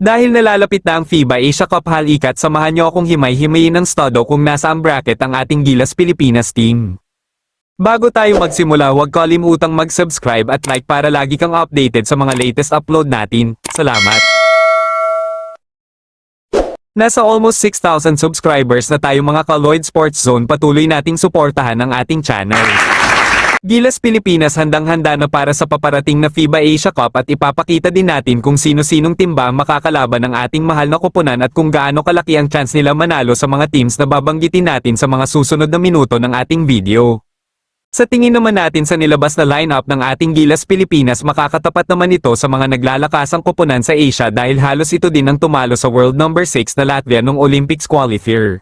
Dahil nalalapit na ang FIBA Asia Cup halikat samahan niyo akong himay-himayin ng studo kung nasaan bracket ang ating Gilas Pilipinas team. Bago tayo magsimula, huwag kalimutang mag-subscribe at like para lagi kang updated sa mga latest upload natin. Salamat! Nasa almost 6,000 subscribers na tayo mga ka-Lloyd Sports Zone, patuloy nating suportahan ang ating channel. Gilas Pilipinas handang-handa na para sa paparating na FIBA Asia Cup at ipapakita din natin kung sino-sinong timba ang makakalaban ng ating mahal na koponan at kung gaano kalaki ang chance nila manalo sa mga teams na babanggitin natin sa mga susunod na minuto ng ating video. Sa tingin naman natin sa nilabas na lineup ng ating Gilas Pilipinas, makakatapat naman ito sa mga naglalakasang koponan sa Asia dahil halos ito din ang tumalo sa world number 6 na Latvia nung Olympics qualifier.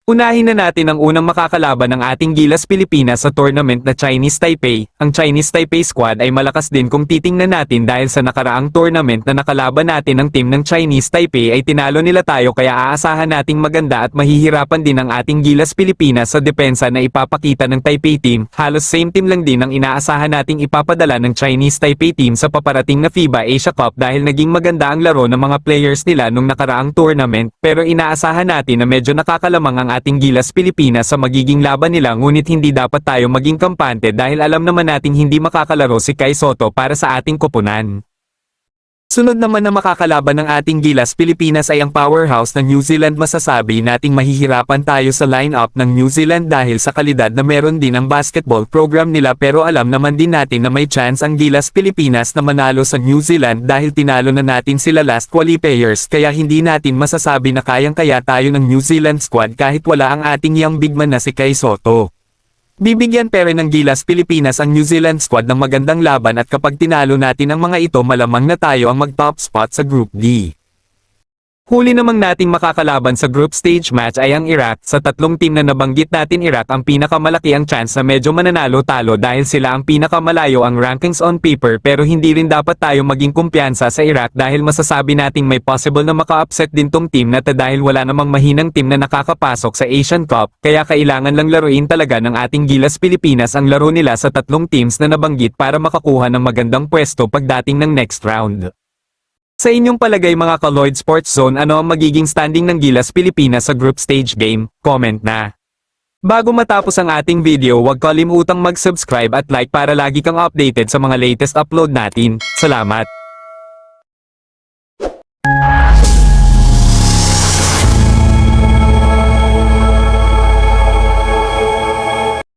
Unahin na natin ang unang makakalaban ng ating Gilas Pilipinas sa tournament na Chinese Taipei. Ang Chinese Taipei squad ay malakas din kung titingnan natin dahil sa nakaraang tournament na nakalaban natin ng team ng Chinese Taipei ay tinalo nila tayo, kaya aasahan nating maganda at mahihirapan din ang ating Gilas Pilipinas sa depensa na ipapakita ng Taipei team. Halos same team lang din ang inaasahan nating ipapadala ng Chinese Taipei team sa paparating na FIBA Asia Cup dahil naging maganda ang laro ng mga players nila nung nakaraang tournament, pero inaasahan natin na medyo nakakalamang ang ating Gilas Pilipinas sa magiging laban nila, ngunit hindi dapat tayo maging kampante dahil alam naman nating hindi makakalaro si Kai Sotto para sa ating koponan. Sunod naman na makakalaban ng ating Gilas Pilipinas ay ang powerhouse ng New Zealand. Masasabi nating mahihirapan tayo sa lineup ng New Zealand dahil sa kalidad na meron din ang basketball program nila, pero alam naman din natin na may chance ang Gilas Pilipinas na manalo sa New Zealand dahil tinalo na natin sila last qualifiers, kaya hindi natin masasabi na kayang-kaya tayo ng New Zealand squad kahit wala ang ating young big man na si Kai Sotto. Bibigyan pero ng Gilas Pilipinas ang New Zealand squad ng magandang laban at kapag tinalo natin ang mga ito, malamang na tayo ang mag-top spot sa Group D. Huli namang nating makakalaban sa group stage match ay ang Iraq. Sa tatlong team na nabanggit natin, Iraq ang pinakamalaki ang chance na medyo mananalo-talo dahil sila ang pinakamalayo ang rankings on paper, pero hindi rin dapat tayo maging kumpiyansa sa Iraq dahil masasabi nating may possible na maka-upset din tong team na dahil wala namang mahinang team na nakakapasok sa Asian Cup, kaya kailangan lang laruin talaga ng ating Gilas Pilipinas ang laro nila sa tatlong teams na nabanggit para makakuha ng magandang pwesto pagdating ng next round. Sa inyong palagay mga ka-Lloyd Sports Zone, ano ang magiging standing ng Gilas Pilipinas sa group stage game? Comment na. Bago matapos ang ating video, huwag kalimutang mag-subscribe at like para lagi kang updated sa mga latest upload natin. Salamat!